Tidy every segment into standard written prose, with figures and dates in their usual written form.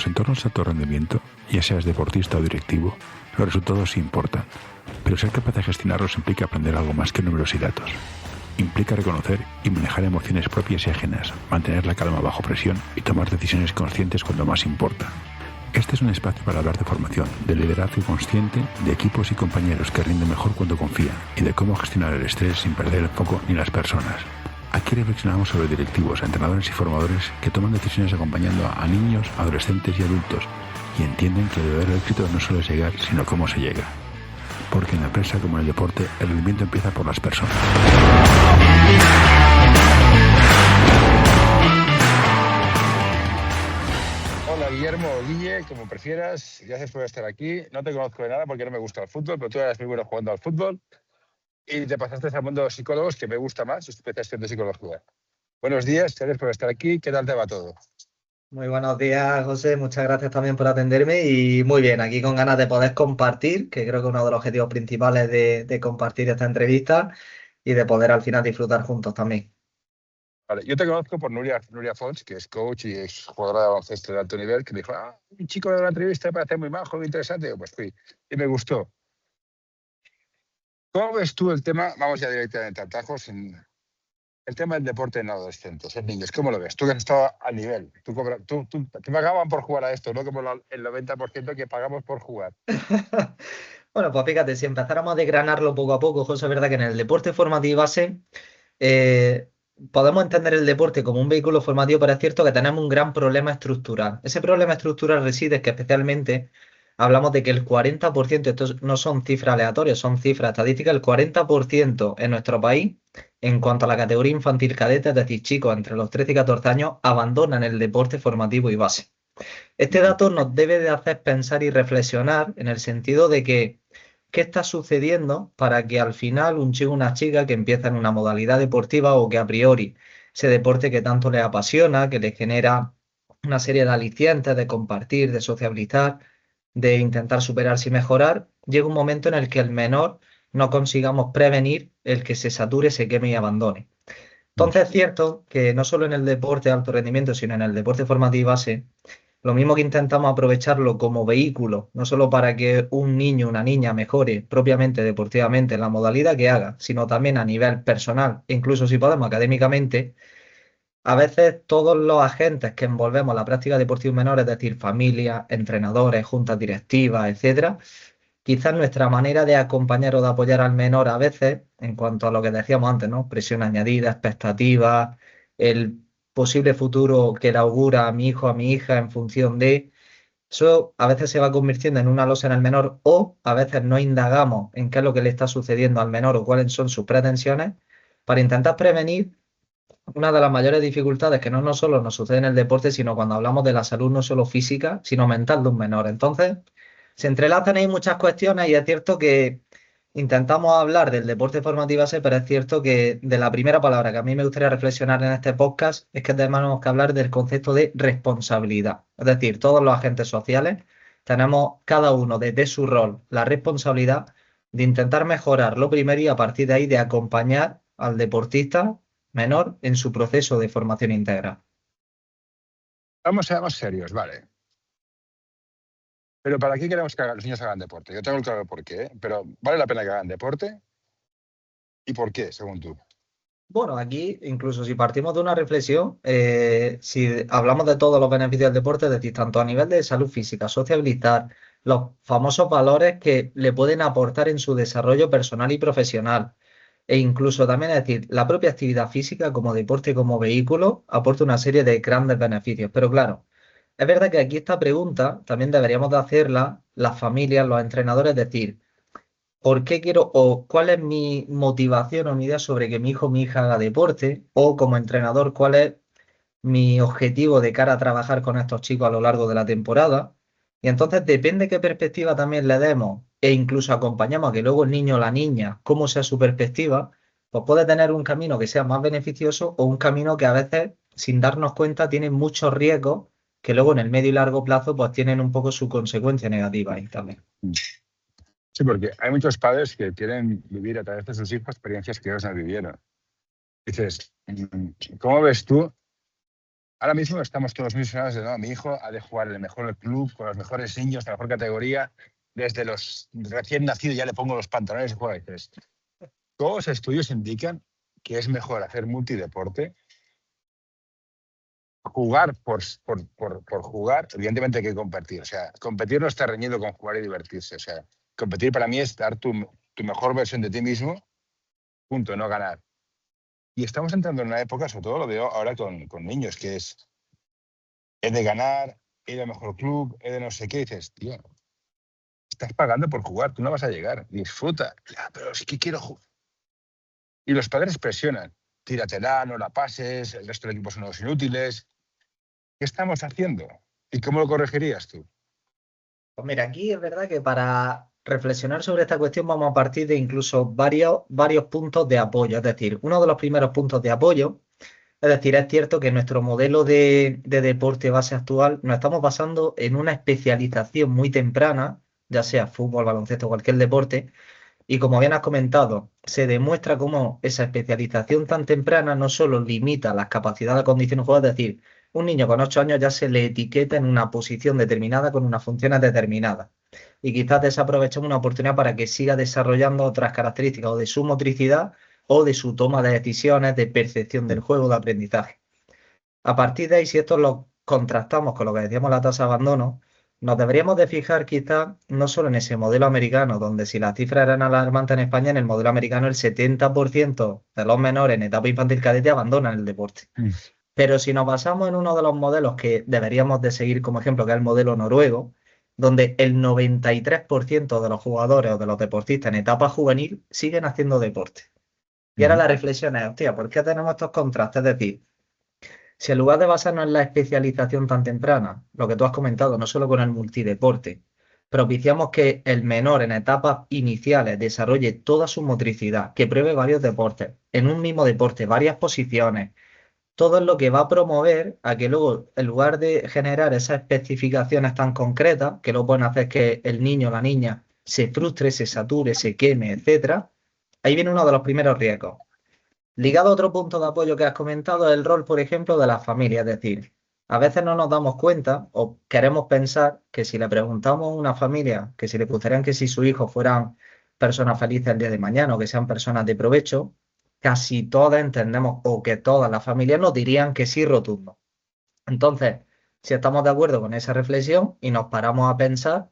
los entornos de alto rendimiento, ya seas deportista o directivo, los resultados sí importan, pero ser capaz de gestionarlos implica aprender algo más que números y datos. Implica reconocer y manejar emociones propias y ajenas, mantener la calma bajo presión y tomar decisiones conscientes cuando más importa. Este es un espacio para hablar de formación, de liderazgo consciente, de equipos y compañeros que rinden mejor cuando confían y de cómo gestionar el estrés sin perder el foco ni las personas. Aquí reflexionamos sobre directivos, entrenadores y formadores que toman decisiones acompañando a niños, adolescentes y adultos y entienden que el verdadero éxito no solo es llegar, sino cómo se llega. Porque en la empresa como en el deporte, el rendimiento empieza por las personas. Hola Guillermo o Guille, como prefieras, gracias por estar aquí. No te conozco de nada porque no me gusta el fútbol, pero tú eras muy bueno jugando al fútbol y te pasaste al mundo de los psicólogos, que me gusta más, especialización de psicología. Buenos días, gracias por estar aquí. ¿Qué tal te va todo? Muy buenos días, José. Muchas gracias también por atenderme y muy bien, aquí con ganas de poder compartir, que creo que uno de los objetivos principales de compartir esta entrevista y de poder al final disfrutar juntos también. Vale, yo te conozco por Nuria Fons, que es coach y es jugadora de baloncesto de alto nivel, que me dijo, un chico de la entrevista me parece muy majo, muy interesante. Yo, pues fui y me gustó. ¿Cómo ves tú el tema? Vamos ya directamente a tajos. El tema del deporte en adolescentes, en niños, ¿cómo lo ves? Tú que has estado al nivel, te pagaban por jugar a esto, no como el 90% que pagamos por jugar. Bueno, pues fíjate, si empezáramos a desgranarlo poco a poco, José, es verdad que en el deporte formativo base eh, podemos entender el deporte como un vehículo formativo, pero es cierto que tenemos un gran problema estructural. Ese problema estructural reside en que especialmente hablamos de que el 40%, estos no son cifras aleatorias, son cifras estadísticas, el 40% en nuestro país, en cuanto a la categoría infantil cadete, es decir, chicos entre los 13 y 14 años, abandonan el deporte formativo y base. Este dato nos debe de hacer pensar y reflexionar en el sentido de que qué está sucediendo para que al final un chico o una chica que empieza en una modalidad deportiva o que a priori ese deporte que tanto le apasiona, que le genera una serie de alicientes, de compartir, de sociabilizar, de intentar superarse y mejorar, llega un momento en el que el menor no consigamos prevenir el que se sature, se queme y abandone. Entonces es cierto que no solo en el deporte de alto rendimiento, sino en el deporte formativo y base, lo mismo que intentamos aprovecharlo como vehículo, no solo para que un niño o una niña mejore propiamente deportivamente en la modalidad que haga, sino también a nivel personal, e incluso si podemos académicamente, a veces todos los agentes que envolvemos la práctica deportiva menor, es decir, familias, entrenadores, juntas directivas, etcétera, quizás nuestra manera de acompañar o de apoyar al menor a veces, en cuanto a lo que decíamos antes, ¿no? Presión añadida, expectativas, el posible futuro que le augura a mi hijo, a mi hija en función de eso a veces se va convirtiendo en una losa en el menor o a veces no indagamos en qué es lo que le está sucediendo al menor o cuáles son sus pretensiones para intentar prevenir una de las mayores dificultades que no solo nos sucede en el deporte, sino cuando hablamos de la salud no solo física, sino mental de un menor. Entonces, se entrelazan ahí muchas cuestiones y es cierto que intentamos hablar del deporte formativo base, pero es cierto que de la primera palabra que a mí me gustaría reflexionar en este podcast es que tenemos que hablar del concepto de responsabilidad. Es decir, todos los agentes sociales tenemos cada uno desde su rol la responsabilidad de intentar mejorar lo primero y a partir de ahí de acompañar al deportista menor en su proceso de formación integral. Vamos a ser serios, vale. Pero ¿para qué queremos que los niños hagan deporte? Yo tengo claro por qué, pero ¿vale la pena que hagan deporte? ¿Y por qué, según tú? Bueno, aquí, incluso si partimos de una reflexión, si hablamos de todos los beneficios del deporte, es decir, tanto a nivel de salud física, sociabilizar, los famosos valores que le pueden aportar en su desarrollo personal y profesional, e incluso también, es decir, la propia actividad física como deporte, como vehículo, aporta una serie de grandes beneficios. Pero claro, es verdad que aquí esta pregunta también deberíamos de hacerla las familias, los entrenadores, es decir, ¿por qué quiero o cuál es mi motivación o mi idea sobre que mi hijo o mi hija haga deporte? O como entrenador, ¿cuál es mi objetivo de cara a trabajar con estos chicos a lo largo de la temporada? Y entonces depende qué perspectiva también le demos e incluso acompañamos a que luego el niño o la niña, cómo sea su perspectiva, pues puede tener un camino que sea más beneficioso o un camino que a veces, sin darnos cuenta, tiene muchos riesgos que luego en el medio y largo plazo pues tienen un poco su consecuencia negativa ahí también. Sí, porque hay muchos padres que quieren vivir a través de sus hijos experiencias que ellos no vivieron. Dices, ¿cómo ves tú ahora mismo estamos todos misionados de, no, mi hijo ha de jugar en el mejor club, con los mejores niños, la mejor categoría, desde los recién nacidos ya le pongo los pantalones y juega. Y dices, todos los estudios indican que es mejor hacer multideporte, jugar por jugar, evidentemente hay que competir. O sea, competir no está reñido con jugar y divertirse. O sea, competir para mí es dar tu mejor versión de ti mismo, punto, no ganar. Y estamos entrando en una época, sobre todo lo veo ahora con niños, que es de ganar, ir al mejor club, de no sé qué. Y dices, tío, estás pagando por jugar, tú no vas a llegar, disfruta. Ya, pero sí que quiero jugar. Y los padres presionan, tíratela, no la pases, el resto del equipo son unos inútiles. ¿Qué estamos haciendo? ¿Y cómo lo corregirías tú? Pues mira, aquí es verdad que para reflexionar sobre esta cuestión vamos a partir de incluso varios puntos de apoyo. Es decir, uno de los primeros puntos de apoyo, es decir, es cierto que nuestro modelo de deporte base actual nos estamos basando en una especialización muy temprana, ya sea fútbol, baloncesto, cualquier deporte, y como bien has comentado, se demuestra cómo esa especialización tan temprana no solo limita las capacidades de condición de juego, es decir, un niño con 8 años ya se le etiqueta en una posición determinada con unas funciones determinadas. Y quizás desaprovechemos una oportunidad para que siga desarrollando otras características o de su motricidad o de su toma de decisiones, de percepción del juego, de aprendizaje. A partir de ahí, si esto lo contrastamos con lo que decíamos la tasa de abandono, nos deberíamos de fijar quizá no solo en ese modelo americano, donde si las cifras eran alarmantes en España, en el modelo americano el 70% de los menores en etapa infantil cadete abandonan el deporte. Pero si nos basamos en uno de los modelos que deberíamos de seguir como ejemplo, que es el modelo noruego, donde el 93% de los jugadores o de los deportistas en etapa juvenil siguen haciendo deporte. Y ahora la reflexión es, hostia, ¿por qué tenemos estos contrastes? Es decir, si en lugar de basarnos en la especialización tan temprana, lo que tú has comentado, no solo con el multideporte, propiciamos que el menor en etapas iniciales desarrolle toda su motricidad, que pruebe varios deportes, en un mismo deporte, varias posiciones, todo es lo que va a promover a que luego, en lugar de generar esas especificaciones tan concretas, que lo pueden hacer que el niño o la niña se frustre, se sature, se queme, etcétera, ahí viene uno de los primeros riesgos. Ligado a otro punto de apoyo que has comentado, es el rol, por ejemplo, de la familia. Es decir, a veces no nos damos cuenta o queremos pensar que si le preguntamos a una familia que si le gustaría que si sus hijos fueran personas felices el día de mañana o que sean personas de provecho, casi todas entendemos o que todas las familias nos dirían que sí rotundo. Entonces, si estamos de acuerdo con esa reflexión y nos paramos a pensar,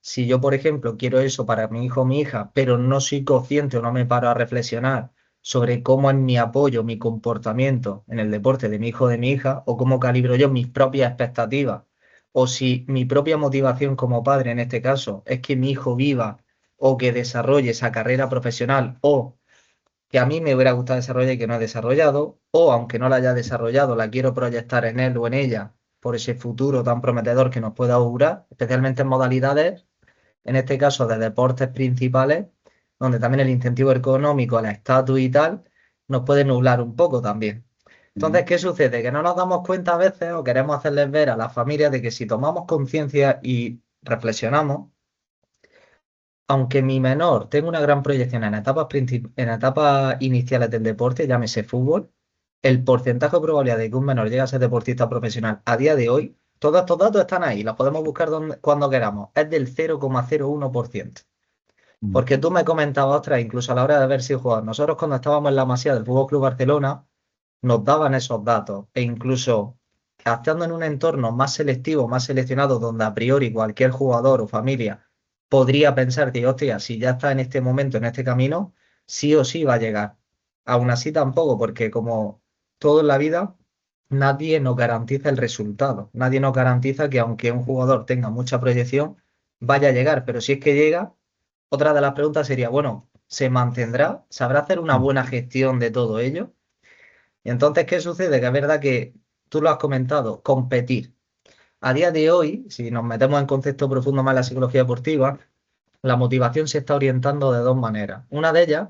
si yo, por ejemplo, quiero eso para mi hijo o mi hija, pero no soy consciente o no me paro a reflexionar sobre cómo es mi apoyo, mi comportamiento en el deporte de mi hijo o de mi hija, o cómo calibro yo mis propias expectativas, o si mi propia motivación como padre, en este caso, es que mi hijo viva o que desarrolle esa carrera profesional, o que a mí me hubiera gustado desarrollar y que no he desarrollado, o aunque no la haya desarrollado, la quiero proyectar en él o en ella por ese futuro tan prometedor que nos pueda augurar, especialmente en modalidades, en este caso de deportes principales, donde también el incentivo económico, el estatus y tal, nos puede nublar un poco también. Entonces, ¿qué sucede? Que no nos damos cuenta a veces o queremos hacerles ver a las familias de que si tomamos conciencia y reflexionamos, aunque mi menor tenga una gran proyección en etapas iniciales del deporte, llámese fútbol, el porcentaje de probabilidad de que un menor llegue a ser deportista profesional a día de hoy, todos estos datos están ahí, los podemos buscar cuando queramos, es del 0,01%. Porque tú me comentabas, ostras, incluso a la hora de haber sido jugador, nosotros cuando estábamos en la Masía del Fútbol Club Barcelona, nos daban esos datos, e incluso estando en un entorno más selectivo, más seleccionado, donde a priori cualquier jugador o familia podría pensar que, hostia, si ya está en este momento, en este camino, sí o sí va a llegar. Aún así tampoco, porque como todo en la vida, nadie nos garantiza el resultado. Nadie nos garantiza que aunque un jugador tenga mucha proyección, vaya a llegar. Pero si es que llega, otra de las preguntas sería, bueno, ¿se mantendrá? ¿Sabrá hacer una buena gestión de todo ello? Y entonces, ¿qué sucede? Que es verdad que tú lo has comentado, competir. A día de hoy, si nos metemos en concepto profundo más en la psicología deportiva, la motivación se está orientando de dos maneras. Una de ellas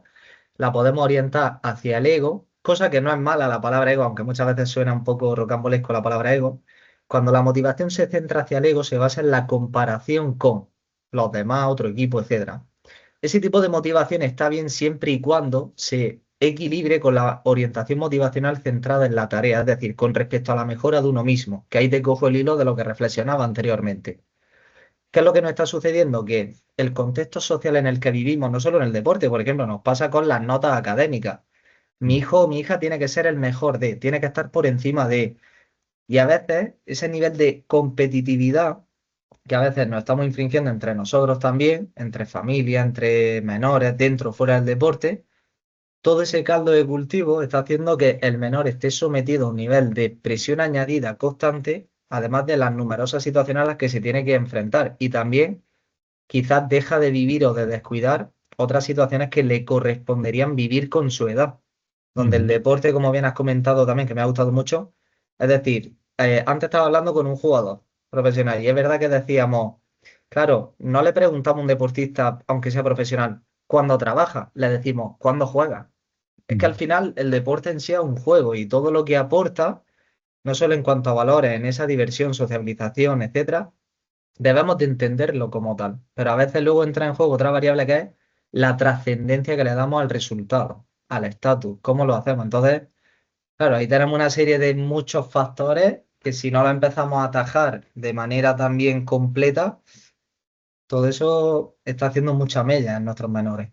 la podemos orientar hacia el ego, cosa que no es mala la palabra ego, aunque muchas veces suena un poco rocambolesco la palabra ego. Cuando la motivación se centra hacia el ego, se basa en la comparación con los demás, otro equipo, etcétera. Ese tipo de motivación está bien siempre y cuando se equilibre con la orientación motivacional centrada en la tarea, es decir, con respecto a la mejora de uno mismo, que ahí te cojo el hilo de lo que reflexionaba anteriormente. ¿Qué es lo que nos está sucediendo? Que el contexto social en el que vivimos, no solo en el deporte, por ejemplo, nos pasa con las notas académicas. Mi hijo o mi hija tiene que ser el mejor de, tiene que estar por encima de. Y a veces ese nivel de competitividad que a veces nos estamos infringiendo entre nosotros también, entre familia, entre menores, dentro o fuera del deporte, todo ese caldo de cultivo está haciendo que el menor esté sometido a un nivel de presión añadida constante, además de las numerosas situaciones a las que se tiene que enfrentar. Y también quizás deja de vivir o de descuidar otras situaciones que le corresponderían vivir con su edad, donde el deporte, como bien has comentado también, que me ha gustado mucho, es decir, antes estaba hablando con un jugador profesional y es verdad que decíamos, claro, no le preguntamos a un deportista, aunque sea profesional, cuándo trabaja, le decimos cuándo juega. Es que al final el deporte en sí es un juego y todo lo que aporta, no solo en cuanto a valores, en esa diversión, sociabilización, etcétera, debemos de entenderlo como tal. Pero a veces luego entra en juego otra variable que es la trascendencia que le damos al resultado, al estatus, cómo lo hacemos. Entonces, claro, ahí tenemos una serie de muchos factores que si no lo empezamos a atajar de manera también completa, todo eso está haciendo mucha mella en nuestros menores.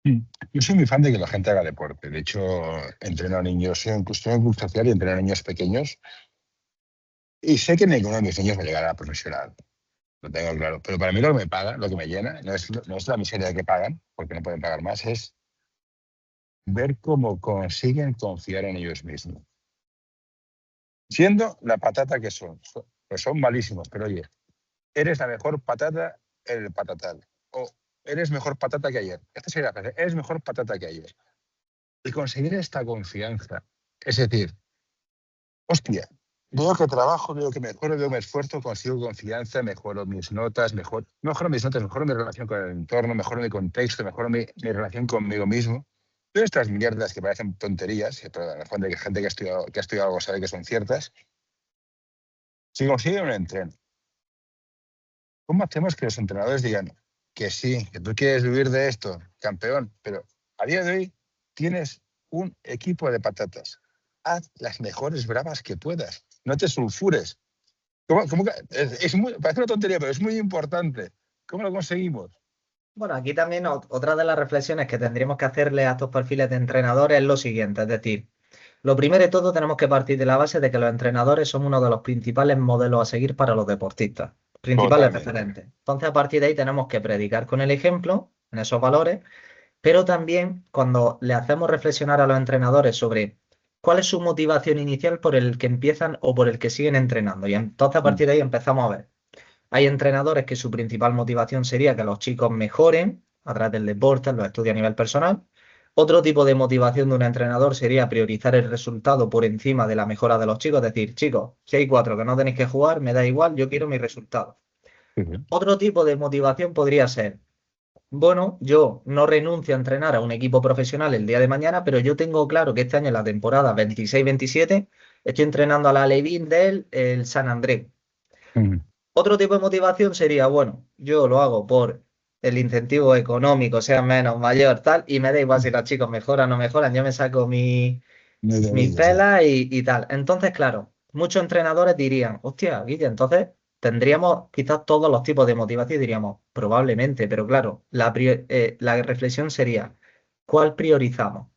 Yo soy muy fan de que la gente haga deporte. De hecho, entreno a niños, estoy en un club social y entreno a niños pequeños. Y sé que ninguno de mis niños va a llegar a profesional. Lo tengo claro. Pero para mí lo que me paga, lo que me llena, no es la miseria que pagan, porque no pueden pagar más, es ver cómo consiguen confiar en ellos mismos. Siendo la patata que son. Pues son malísimos, pero oye, eres la mejor patata en el patatal. O eres mejor patata que ayer. Esta sería la frase. Eres mejor patata que ayer. Y conseguir esta confianza. Es decir, hostia, veo que trabajo, veo que mejoro, veo que me esfuerzo, consigo confianza, mejoro mis notas, mejoro mi relación con el entorno, mejoro mi contexto, mejoro mi relación conmigo mismo. Todas estas mierdas que parecen tonterías, pero en el fondo hay gente que ha estudiado algo sabe que son ciertas, si consiguen un entreno, ¿cómo hacemos que los entrenadores digan que sí, que tú quieres vivir de esto, campeón, pero a día de hoy tienes un equipo de patatas? Haz las mejores bravas que puedas. No te sulfures. Parece una tontería, pero es muy importante. ¿Cómo lo conseguimos? Bueno, aquí también otra de las reflexiones que tendríamos que hacerle a estos perfiles de entrenadores es lo siguiente, es decir, lo primero de todo tenemos que partir de la base de que los entrenadores son uno de los principales modelos a seguir para los deportistas, principales Totalmente. referentes. Entonces, a partir de ahí tenemos que predicar con el ejemplo, en esos valores, pero también cuando le hacemos reflexionar a los entrenadores sobre cuál es su motivación inicial por el que empiezan o por el que siguen entrenando. Y entonces a partir de ahí empezamos a ver. Hay entrenadores que su principal motivación sería que los chicos mejoren a través del deporte, en los estudios a nivel personal. Otro tipo de motivación de un entrenador sería priorizar el resultado por encima de la mejora de los chicos. Es decir, chicos, si hay 4 que no tenéis que jugar, me da igual, yo quiero mi resultado. Sí, sí. Otro tipo de motivación podría ser, bueno, yo no renuncio a entrenar a un equipo profesional el día de mañana, pero yo tengo claro que este año en la temporada 26-27 estoy entrenando a la Levin del el San Andrés. Mm. Otro tipo de motivación sería, bueno, yo lo hago por el incentivo económico, sea menos, mayor, tal, y me da igual si los chicos mejoran o no mejoran, yo me saco No hay de mis ello, sí. pelas y tal. Entonces, claro, muchos entrenadores dirían, hostia, Guille, entonces tendríamos quizás todos los tipos de motivación y diríamos, probablemente, pero claro, la reflexión sería, ¿cuál priorizamos?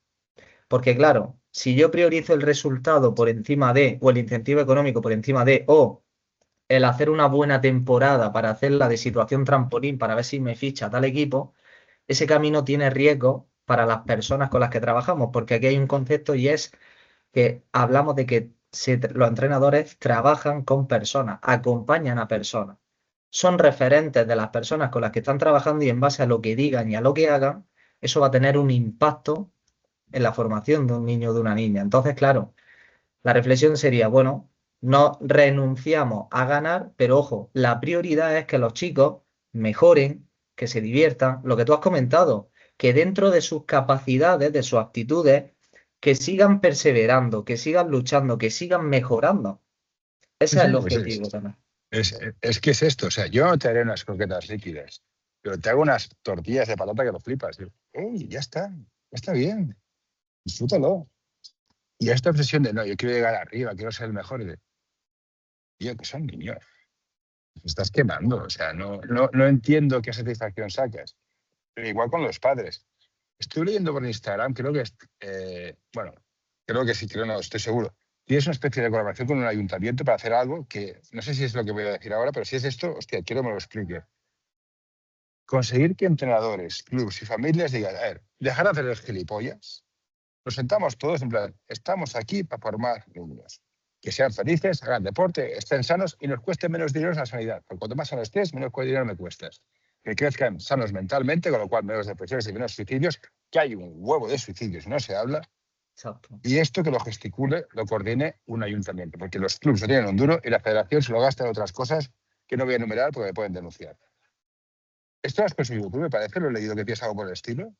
Porque claro, si yo priorizo el resultado por encima de, o el incentivo económico por encima de, o el hacer una buena temporada para hacerla de situación trampolín para ver si me ficha tal equipo, ese camino tiene riesgo para las personas con las que trabajamos, porque aquí hay un concepto y es que hablamos de que los entrenadores trabajan con personas, acompañan a personas, son referentes de las personas con las que están trabajando y en base a lo que digan y a lo que hagan, eso va a tener un impacto en la formación de un niño o de una niña. Entonces, claro, la reflexión sería, bueno, no renunciamos a ganar, pero ojo, la prioridad es que los chicos mejoren, que se diviertan, lo que tú has comentado, que dentro de sus capacidades, de sus aptitudes, que sigan perseverando, que sigan luchando, que sigan mejorando. Sí, Ese es sí, el pues objetivo también. es que es esto. O sea, yo no te haré unas croquetas líquidas, pero te hago unas tortillas de patata que lo flipas. Uy, ya está bien. disfrútalo. Y esta obsesión de, no, yo quiero llegar arriba, quiero ser el mejor, y de, tío, que son niños. Te estás quemando, o sea, no entiendo qué satisfacción sacas. Pero igual con los padres. Estoy leyendo por Instagram, creo que, bueno, creo que sí, creo no, estoy seguro. Tienes una especie de colaboración con un ayuntamiento para hacer algo que, no sé si es lo que voy a decir ahora, pero si es esto, hostia, quiero que me lo explique. Conseguir que entrenadores, clubs y familias digan, a ver, dejar de hacer los gilipollas, nos sentamos todos en plan, estamos aquí para formar niños, que sean felices, hagan deporte, estén sanos y nos cueste menos dinero la sanidad. Porque cuanto más sano estés, menos dinero me cuestas. Que crezcan sanos mentalmente, con lo cual menos depresiones y menos suicidios, que hay un huevo de suicidios y no se habla. Exacto. Y esto que lo gesticule, lo coordine un ayuntamiento, porque los clubs no tienen un duro y la federación se lo gasta en otras cosas que no voy a enumerar porque me pueden denunciar. ¿Esto lo has conseguido tú, me parece? ¿Lo he leído que tienes algo por el estilo?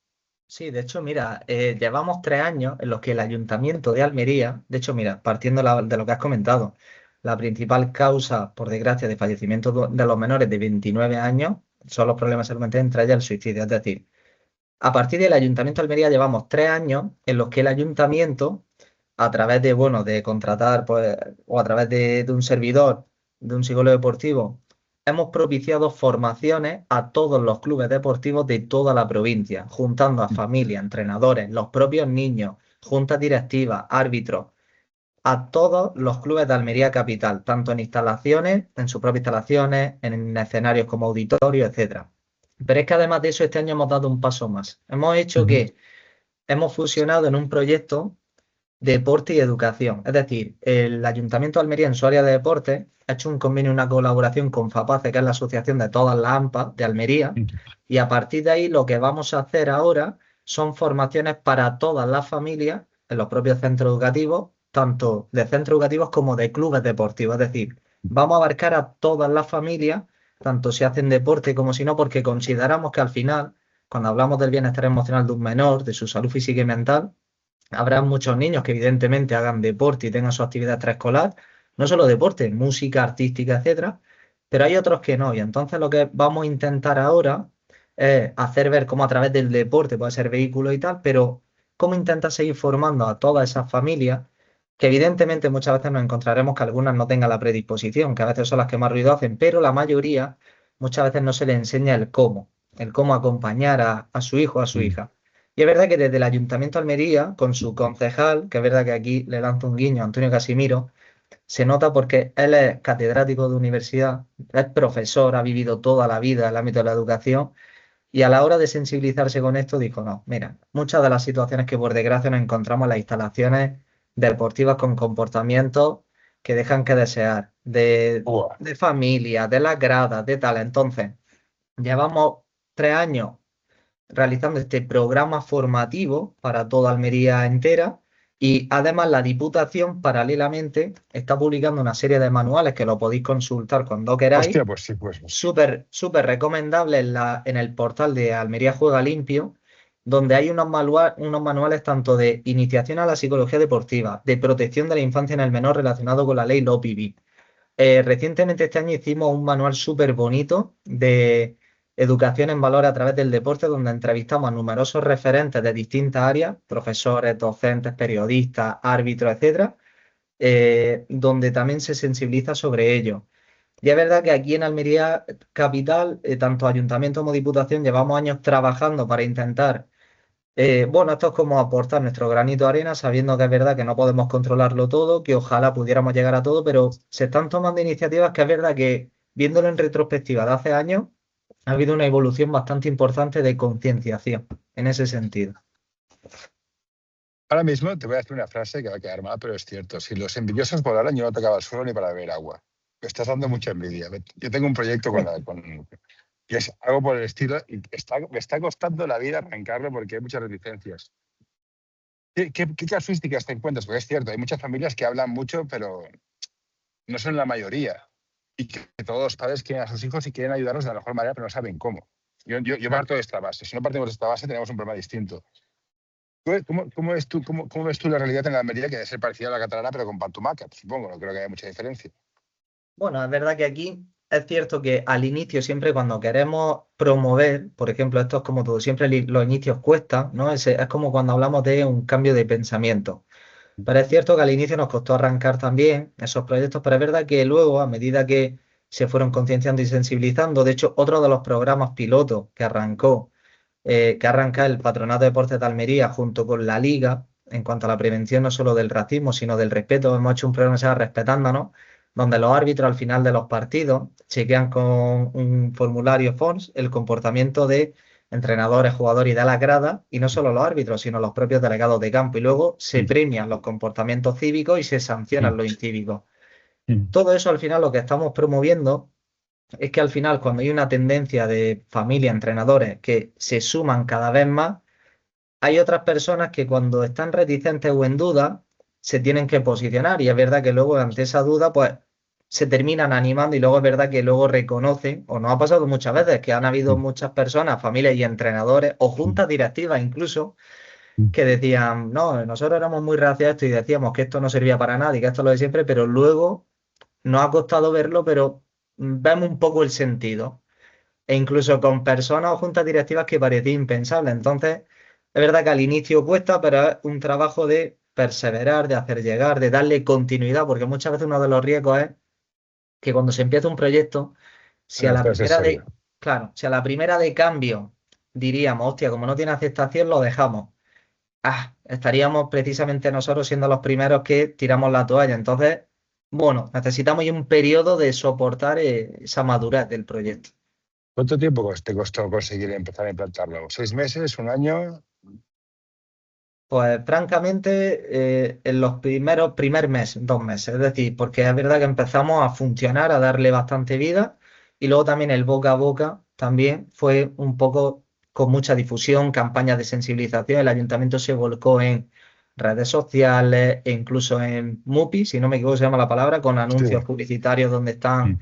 Sí, de hecho, mira, llevamos 3 años en los que el Ayuntamiento de Almería, de hecho, mira, partiendo de lo que has comentado, la principal causa, por desgracia, de fallecimiento de los menores de 29 años son los problemas de salud mental, entre ellas el suicidio. Es decir, a partir del Ayuntamiento de Almería llevamos 3 años en los que el Ayuntamiento, a través de, bueno, de contratar, pues, o a través de un servidor, de un psicólogo deportivo, hemos propiciado formaciones a todos los clubes deportivos de toda la provincia, juntando a familias, entrenadores, los propios niños, juntas directivas, árbitros, a todos los clubes de Almería Capital, tanto en instalaciones, en sus propias instalaciones, en escenarios como auditorios, etcétera. Pero es que además de eso, este año hemos dado un paso más. Hemos hecho que hemos fusionado en un proyecto deporte y educación. Es decir, el Ayuntamiento de Almería en su área de deporte ha hecho un convenio, una colaboración con FAPACE, que es la asociación de todas las AMPA de Almería, y a partir de ahí lo que vamos a hacer ahora son formaciones para todas las familias en los propios centros educativos, tanto de centros educativos como de clubes deportivos. Es decir, vamos a abarcar a todas las familias, tanto si hacen deporte como si no, porque consideramos que al final, cuando hablamos del bienestar emocional de un menor, de su salud física y mental, habrá muchos niños que evidentemente hagan deporte y tengan su actividad extraescolar, no solo deporte, música, artística, etcétera, pero hay otros que no. Y entonces lo que vamos a intentar ahora es hacer ver cómo a través del deporte puede ser vehículo y tal, pero cómo intentar seguir formando a todas esas familias, que evidentemente muchas veces nos encontraremos que algunas no tengan la predisposición, que a veces son las que más ruido hacen, pero la mayoría muchas veces no se les enseña el cómo acompañar a su hijo o a su hija. Y es verdad que desde el Ayuntamiento de Almería, con su concejal, que es verdad que aquí le lanzo un guiño a Antonio Casimiro, se nota porque él es catedrático de universidad, es profesor, ha vivido toda la vida en el ámbito de la educación y a la hora de sensibilizarse con esto dijo, no, mira, muchas de las situaciones que por desgracia nos encontramos en las instalaciones deportivas con comportamientos que dejan que desear, de familia, de las gradas, de tal. Entonces, llevamos 3 años realizando este programa formativo para toda Almería entera y además la Diputación paralelamente está publicando una serie de manuales que lo podéis consultar cuando queráis, Hostia, pues sí, pues. súper recomendable en el portal de Almería Juega Limpio, donde hay unos manuales tanto de iniciación a la psicología deportiva, de protección de la infancia en el menor relacionado con la ley LOPIBI. Recientemente este año hicimos un manual súper bonito de educación en valor a través del deporte, donde entrevistamos a numerosos referentes de distintas áreas, profesores, docentes, periodistas, árbitros, etcétera, donde también se sensibiliza sobre ello. Y es verdad que aquí en Almería Capital, tanto Ayuntamiento como Diputación, llevamos años trabajando para intentar, bueno, esto es como aportar nuestro granito de arena, sabiendo que es verdad que no podemos controlarlo todo, que ojalá pudiéramos llegar a todo, pero se están tomando iniciativas que es verdad que, viéndolo en retrospectiva de hace años, ha habido una evolución bastante importante de concienciación en ese sentido. Ahora mismo te voy a decir una frase que va a quedar mal, pero es cierto. Si los envidiosos volaran, yo no tocaba el suelo ni para beber agua. Me estás dando mucha envidia. Yo tengo un proyecto que es algo por el estilo y me está costando la vida arrancarlo porque hay muchas reticencias. ¿Qué casuísticas te encuentras? Porque es cierto, hay muchas familias que hablan mucho, pero no son la mayoría. Y que todos los padres quieren a sus hijos y quieren ayudarlos de la mejor manera, pero no saben cómo. Yo parto de esta base. Si no partimos de esta base, tenemos un problema distinto. ¿Cómo ves tú la realidad en la Almería, que debe ser parecida a la catalana, pero con pantumaca? Supongo, no creo que haya mucha diferencia. Bueno, es verdad que aquí es cierto que al inicio, siempre cuando queremos promover, por ejemplo, esto es como todo, siempre los inicios cuestan, ¿no? Es como cuando hablamos de un cambio de pensamiento. Pero es cierto que al inicio nos costó arrancar también esos proyectos, pero es verdad que luego, a medida que se fueron concienciando y sensibilizando, de hecho, otro de los programas pilotos que arranca el Patronato de Deportes de Almería junto con la Liga, en cuanto a la prevención no solo del racismo, sino del respeto, hemos hecho un programa que se llama Respetándonos, donde los árbitros al final de los partidos chequean con un formulario FONS el comportamiento de entrenadores, jugadores y de la grada, y no solo los árbitros, sino los propios delegados de campo. Y luego se premian los comportamientos cívicos y se sancionan los incívicos. Todo eso al final lo que estamos promoviendo es que al final cuando hay una tendencia de familia, entrenadores que se suman cada vez más, hay otras personas que cuando están reticentes o en duda se tienen que posicionar y es verdad que luego ante esa duda pues se terminan animando y luego es verdad que luego reconocen, o nos ha pasado muchas veces que han habido muchas personas, familias y entrenadores o juntas directivas incluso que decían, no, nosotros éramos muy reacios a esto y decíamos que esto no servía para nada y que esto es lo de siempre, pero luego nos ha costado verlo, pero vemos un poco el sentido. E incluso con personas o juntas directivas que parecía impensable. Entonces, es verdad que al inicio cuesta, pero es un trabajo de perseverar, de hacer llegar, de darle continuidad, porque muchas veces uno de los riesgos es que cuando se empieza un proyecto, si a la Entonces, primera serio. de, claro, si a la primera de cambio diríamos, hostia, como no tiene aceptación, lo dejamos. Estaríamos precisamente nosotros siendo los primeros que tiramos la toalla. Entonces, bueno, necesitamos ya un periodo de soportar esa madurez del proyecto. ¿Cuánto tiempo te costó conseguir empezar a implantarlo? ¿6 meses? ¿1 año? Pues francamente, en los primer mes, 2 meses, es decir, porque es verdad que empezamos a funcionar, a darle bastante vida y luego también el boca a boca también fue un poco con mucha difusión, campañas de sensibilización, el ayuntamiento se volcó en redes sociales e incluso en MUPI, si no me equivoco se llama la palabra, con anuncios Sí. publicitarios donde están.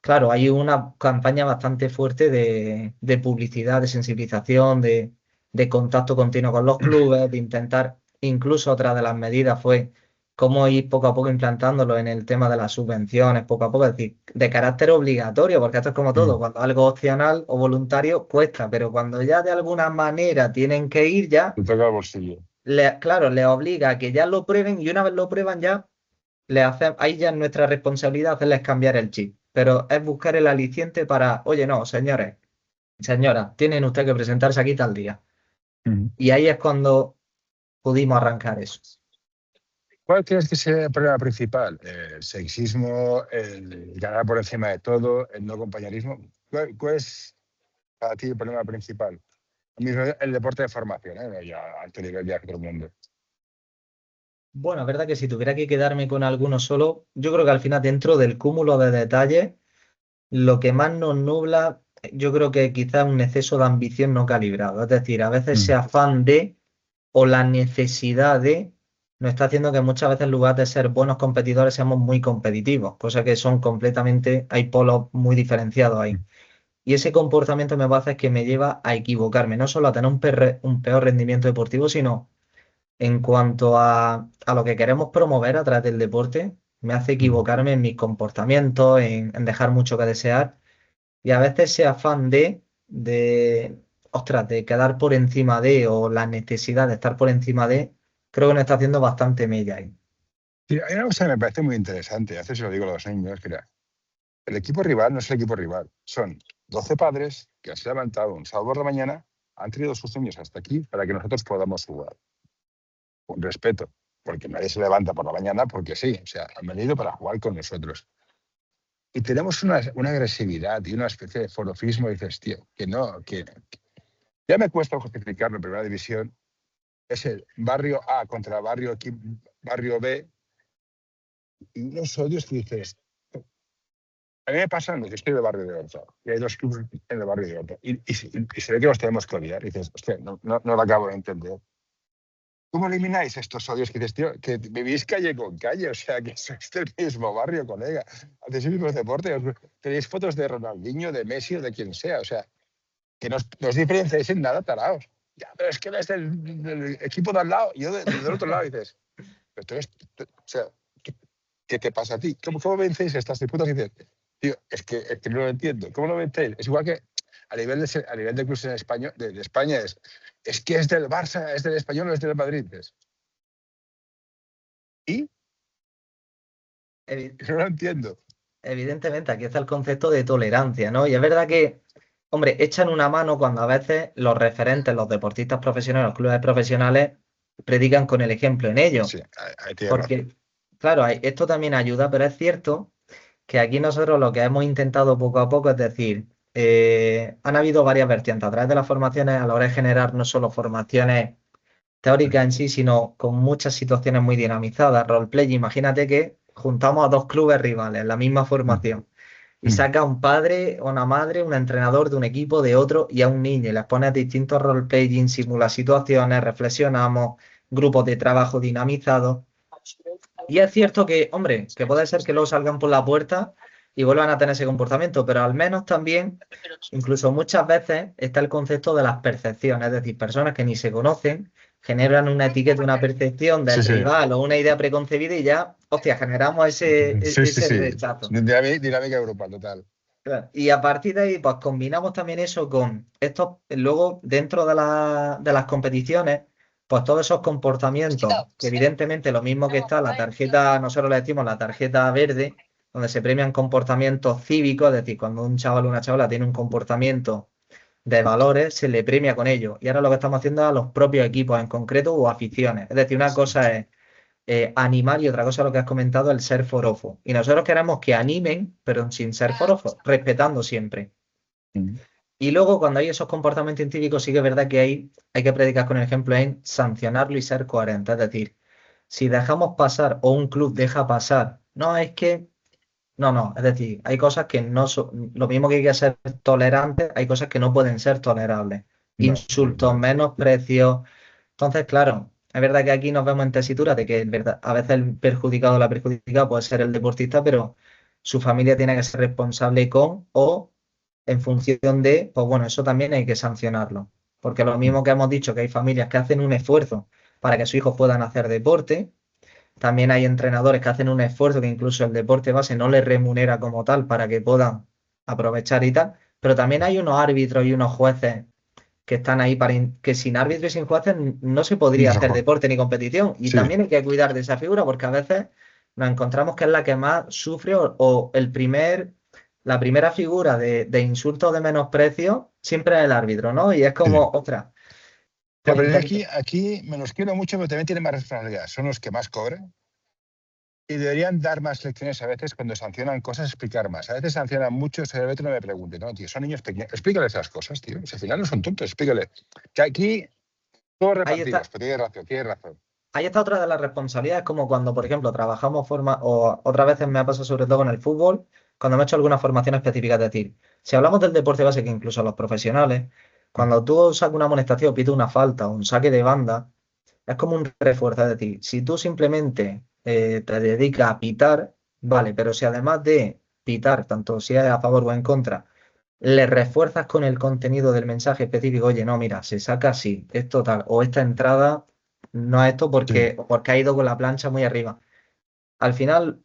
Claro, hay una campaña bastante fuerte de publicidad, de sensibilización, de contacto continuo con los clubes, de intentar, incluso otra de las medidas fue cómo ir poco a poco implantándolo en el tema de las subvenciones, poco a poco, es decir, de carácter obligatorio, porque esto es como todo, cuando algo opcional o voluntario cuesta, pero cuando ya de alguna manera tienen que ir ya, Te toca el bolsillo. claro, les obliga a que ya lo prueben y una vez lo prueban ya ahí ya es nuestra responsabilidad hacerles cambiar el chip, pero es buscar el aliciente para, oye, no, señores, señora, tienen usted que presentarse aquí tal día. Y ahí es cuando pudimos arrancar eso. ¿Cuál crees que sea el problema principal? ¿El sexismo, el ganar por encima de todo, el no compañerismo? ¿Cuál es para ti el problema principal? El deporte de formación, ¿eh? Ya a alto nivel ya que todo el mundo. Bueno, es verdad que si tuviera que quedarme con alguno solo, yo creo que al final dentro del cúmulo de detalles, lo que más nos nubla, yo creo que quizás un exceso de ambición no calibrado. Es decir, a veces ese afán de o la necesidad de nos está haciendo que muchas veces en lugar de ser buenos competidores seamos muy competitivos, cosa que son completamente, hay polos muy diferenciados ahí. Y ese comportamiento me va a hacer que me lleva a equivocarme, no solo a tener un peor rendimiento deportivo, sino en cuanto a lo que queremos promover a través del deporte, me hace equivocarme en mis comportamientos, en dejar mucho que desear. Y a veces ese afán ostras, de quedar por encima de, o la necesidad de estar por encima de, creo que nos está haciendo bastante mella ahí. Sí, hay una cosa que me parece muy interesante, a veces se lo digo a los niños, que era, el equipo rival no es el equipo rival, son 12 padres que se han levantado un sábado por la mañana, han traído sus niños hasta aquí para que nosotros podamos jugar. Con respeto, porque nadie se levanta por la mañana porque sí, o sea, han venido para jugar con nosotros. Y tenemos una agresividad y una especie de forofismo, y dices, tío, que no, que ya me cuesta justificarlo en primera división, es el barrio A contra barrio B, y unos odios que dices, a mí me pasan, yo estoy del barrio de Horta, y hay 2 clubes en el barrio de Horta, y se ve que los tenemos que odiar, y dices, hostia, no lo acabo de entender. ¿Cómo elimináis estos odios que dices, tío, que vivís calle con calle? O sea, que sois del mismo barrio, colega. Hacéis el mismo deporte. Tenéis fotos de Ronaldinho, de Messi o de quien sea. O sea, que no os diferenciáis en nada, taraos. Ya, pero es que eres del equipo de al lado y yo del otro lado. Y dices, pero o sea, ¿qué te pasa a ti? ¿Cómo vencéis estas disputas? Y dices, Tío, es que no lo entiendo. ¿Cómo lo metéis? Es igual que a nivel de clubes en España, de España es que es del Barça, es del Español o es del Madrid. ¿Y? No lo entiendo. Evidentemente, aquí está el concepto de tolerancia, ¿no? Y es verdad que, hombre, echan una mano cuando a veces los referentes, los deportistas profesionales, los clubes profesionales, predican con el ejemplo en ello. Sí, ahí tienes razón. Porque, claro, esto también ayuda, pero es cierto que aquí nosotros lo que hemos intentado poco a poco es decir, han habido varias vertientes a través de las formaciones a la hora de generar no solo formaciones teóricas en sí, sino con muchas situaciones muy dinamizadas. Roleplay, imagínate que juntamos a dos clubes rivales en la misma formación y saca un padre, una madre, un entrenador de un equipo, de otro y a un niño y les pones distintos roleplaying, simula situaciones, reflexionamos, grupos de trabajo dinamizados. Y es cierto que, hombre, que puede ser que luego salgan por la puerta y vuelvan a tener ese comportamiento, pero al menos también, incluso muchas veces, está el concepto de las percepciones, es decir, personas que ni se conocen, generan una etiqueta, una percepción del rival o una idea preconcebida y ya, hostia, generamos ese rechazo. Dinámica grupal, total. Y a partir de ahí, pues combinamos también eso con estos, luego dentro de las competiciones, pues todos esos comportamientos, que evidentemente lo mismo que está la tarjeta, nosotros le decimos la tarjeta verde, donde se premian comportamientos cívicos, es decir, cuando un chaval o una chavala tiene un comportamiento de valores, se le premia con ello. Y ahora lo que estamos haciendo es a los propios equipos en concreto o aficiones. Es decir, una cosa es animar y otra cosa lo que has comentado, el ser forofo. Y nosotros queremos que animen, pero sin ser forofos, respetando siempre. Y luego, cuando hay esos comportamientos científicos, sí que es verdad que hay que predicar con el ejemplo en sancionarlo y ser coherente. Es decir, si dejamos pasar o un club deja pasar, no es que. No, es decir, hay cosas que no son. Lo mismo que hay que ser tolerantes, hay cosas que no pueden ser tolerables. Insultos, menosprecios. Entonces, claro, es verdad que aquí nos vemos en tesitura de que verdad, a veces el perjudicado o la perjudicada puede ser el deportista, pero su familia tiene que ser responsable con o en función de, pues bueno, eso también hay que sancionarlo. Porque lo mismo que hemos dicho, que hay familias que hacen un esfuerzo para que sus hijos puedan hacer deporte, también hay entrenadores que hacen un esfuerzo que incluso el deporte base no les remunera como tal para que puedan aprovechar y tal, pero también hay unos árbitros y unos jueces que están ahí para que sin árbitros y sin jueces no se podría hacer deporte ni competición. Y también hay que cuidar de esa figura porque a veces nos encontramos que es la que más sufre o la primera figura de insulto o de menosprecio siempre es el árbitro, ¿no? Y es como, otra. Pues pero aquí me los quiero mucho, pero también tienen más responsabilidad. Son los que más cobran. Y deberían dar más lecciones a veces cuando sancionan cosas, explicar más. A veces sancionan mucho, el árbitro no me pregunte, no, tío, son niños pequeños. Explícales las cosas, tío. Si al final no son tontos, explícales. Que aquí todos repartidos, pero tienes razón. Ahí está otra de las responsabilidades, como cuando, por ejemplo, trabajamos o otras veces me ha pasado sobre todo con el fútbol, cuando me he hecho alguna formación específica, es decir, si hablamos del deporte base, que incluso los profesionales, cuando tú sacas una amonestación, pides una falta o un saque de banda, es como un refuerzo, es decir, si tú simplemente te dedicas a pitar, vale, pero si además de pitar, tanto si es a favor o en contra, le refuerzas con el contenido del mensaje específico, oye, no, mira, se saca así, esto tal, o esta entrada no es esto porque ha ido con la plancha muy arriba. Al final,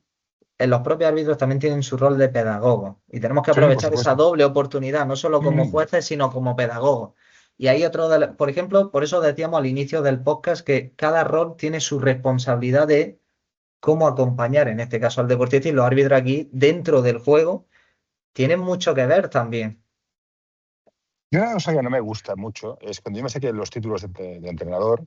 los propios árbitros también tienen su rol de pedagogo y tenemos que aprovechar esa doble oportunidad, no solo como jueces, sino como pedagogos. Y hay otro, por ejemplo, por eso decíamos al inicio del podcast que cada rol tiene su responsabilidad de cómo acompañar, en este caso al deportista, y los árbitros aquí, dentro del juego, tienen mucho que ver también. Yo una cosa que no me gusta mucho es cuando yo me saqué los títulos de entrenador,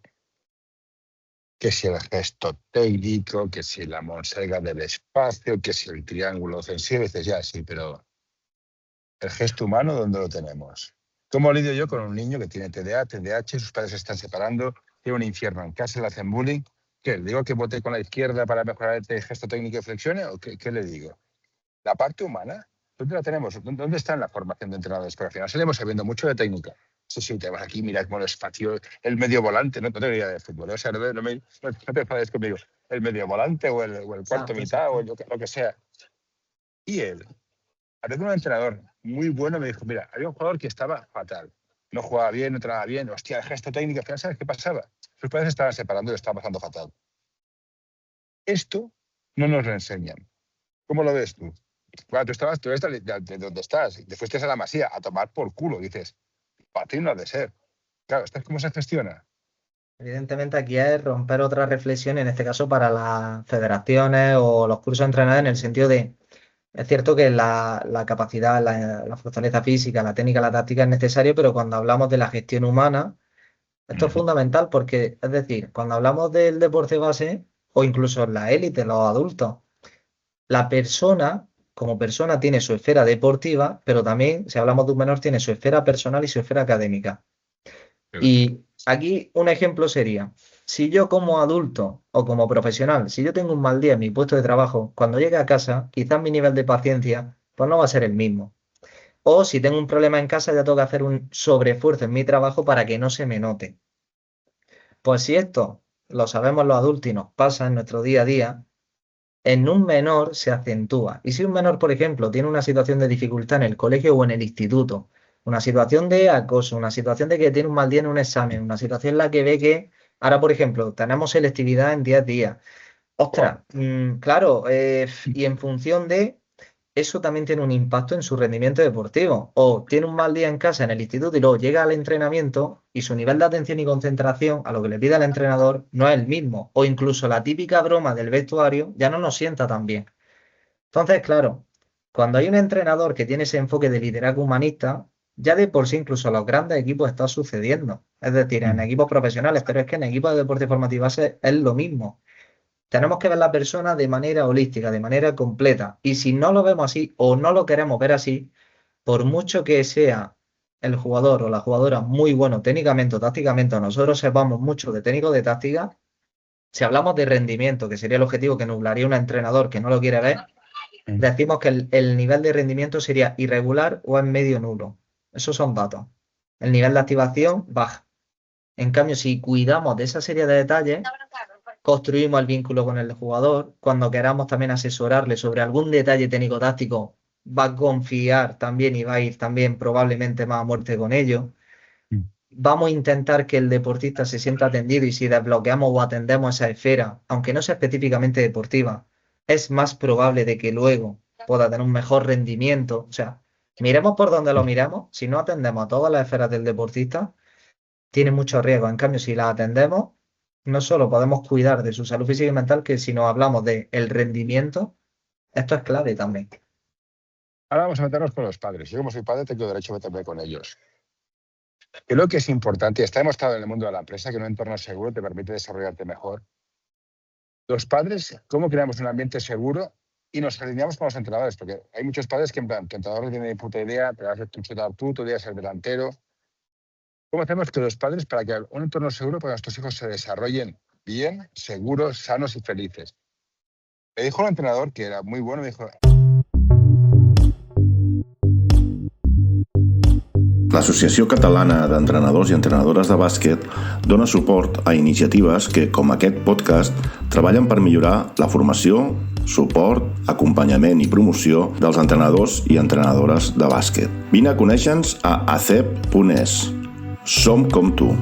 que si el gesto técnico, que si la monsega del espacio, que si el triángulo ofensivo, dices ya, sí, pero el gesto humano, ¿dónde lo tenemos? ¿Cómo lidio yo con un niño que tiene TDAH, sus padres se están separando, tiene un infierno en casa, le hacen bullying? ¿Qué? ¿Le digo que vote con la izquierda para mejorar el gesto técnico y flexione? ¿O qué le digo? La parte humana, ¿dónde la tenemos? ¿Dónde está en la formación de entrenadores? Porque al final seguimos sabiendo mucho de técnica. Sí, tenemos aquí, mira cómo lo espacio, el medio volante, no tengo idea de fútbol, o sea, no te enfades conmigo, el medio volante o el cuarto mitad o lo que sea. Y él, a veces un entrenador muy bueno me dijo, mira, había un jugador que estaba fatal, no jugaba bien, no entrenaba bien, hostia, el gesto técnico, al final, ¿sabes qué pasaba? Sus padres se estaban separando y lo estaban pasando fatal. Esto no nos lo enseñan. ¿Cómo lo ves tú? Bueno, tú eres de donde estás, te fuiste a la Masía a tomar por culo, dices, para ti no ha de ser. Claro, ¿esto es cómo se gestiona? Evidentemente aquí es romper otra reflexión, en este caso para las federaciones o los cursos de entrenadores, en el sentido de, es cierto que la capacidad, la fortaleza física, la técnica, la táctica es necesario, pero cuando hablamos de la gestión humana, esto es fundamental porque, es decir, cuando hablamos del deporte base o incluso en la élite, los adultos, la persona, como persona, tiene su esfera deportiva, pero también, si hablamos de un menor, tiene su esfera personal y su esfera académica. Y aquí un ejemplo sería, si yo como adulto o como profesional, si yo tengo un mal día en mi puesto de trabajo, cuando llegue a casa, quizás mi nivel de paciencia pues no va a ser el mismo. O si tengo un problema en casa, ya tengo que hacer un sobreesfuerzo en mi trabajo para que no se me note. Pues si esto lo sabemos los adultos y nos pasa en nuestro día a día, en un menor se acentúa. Y si un menor, por ejemplo, tiene una situación de dificultad en el colegio o en el instituto, una situación de acoso, una situación de que tiene un mal día en un examen, una situación en la que ve que ahora, por ejemplo, tenemos selectividad en 10 días. Buah. Ostras, claro, y en función de eso también tiene un impacto en su rendimiento deportivo. O tiene un mal día en casa, en el instituto, y luego llega al entrenamiento y su nivel de atención y concentración a lo que le pide el entrenador no es el mismo. O incluso la típica broma del vestuario ya no nos sienta tan bien. Entonces, claro, cuando hay un entrenador que tiene ese enfoque de liderazgo humanista, ya de por sí incluso a los grandes equipos está sucediendo. Es decir, en equipos profesionales, pero es que en equipos de deporte formativo es lo mismo. Tenemos que ver la persona de manera holística, de manera completa. Y si no lo vemos así o no lo queremos ver así, por mucho que sea el jugador o la jugadora muy bueno técnicamente o tácticamente, o nosotros sepamos mucho de técnico de táctica, si hablamos de rendimiento, que sería el objetivo que nublaría un entrenador que no lo quiere ver, decimos que el nivel de rendimiento sería irregular o en medio nulo. Esos son datos. El nivel de activación baja. En cambio, si cuidamos de esa serie de detalles, construimos el vínculo con el jugador. Cuando queramos también asesorarle sobre algún detalle técnico-táctico, va a confiar también y va a ir también probablemente más a muerte con ello. Vamos a intentar que el deportista se sienta atendido y si desbloqueamos o atendemos esa esfera, aunque no sea específicamente deportiva, es más probable de que luego pueda tener un mejor rendimiento. O sea, miremos por donde lo miramos, si no atendemos a todas las esferas del deportista, tiene mucho riesgo. En cambio, si las atendemos, no solo podemos cuidar de su salud física y mental, que si nos hablamos del rendimiento, esto es clave también. Ahora vamos a meternos con los padres. Yo como soy padre tengo derecho a meterme con ellos. Creo que es importante, y está demostrado en el mundo de la empresa, que un entorno seguro te permite desarrollarte mejor. Los padres, ¿cómo creamos un ambiente seguro? Y nos alineamos con los entrenadores, porque hay muchos padres que en plan, tu entrenador no tiene ni puta idea, te vas a chutar tú, tú debes ser delantero. ¿Cómo hacemos que los padres, para que un entorno seguro para que nuestros hijos se desarrollen bien, seguros, sanos y felices? Me dijo un entrenador que era muy bueno, me dijo, L'Associació Catalana d'Entrenadors i Entrenadores de Bàsquet dona suport a iniciatives que, com aquest podcast, treballen per millorar la formació, suport, acompanyament i promoció dels entrenadors i entrenadores de bàsquet. Vine a conèixer-nos a acep.es. Som com tu.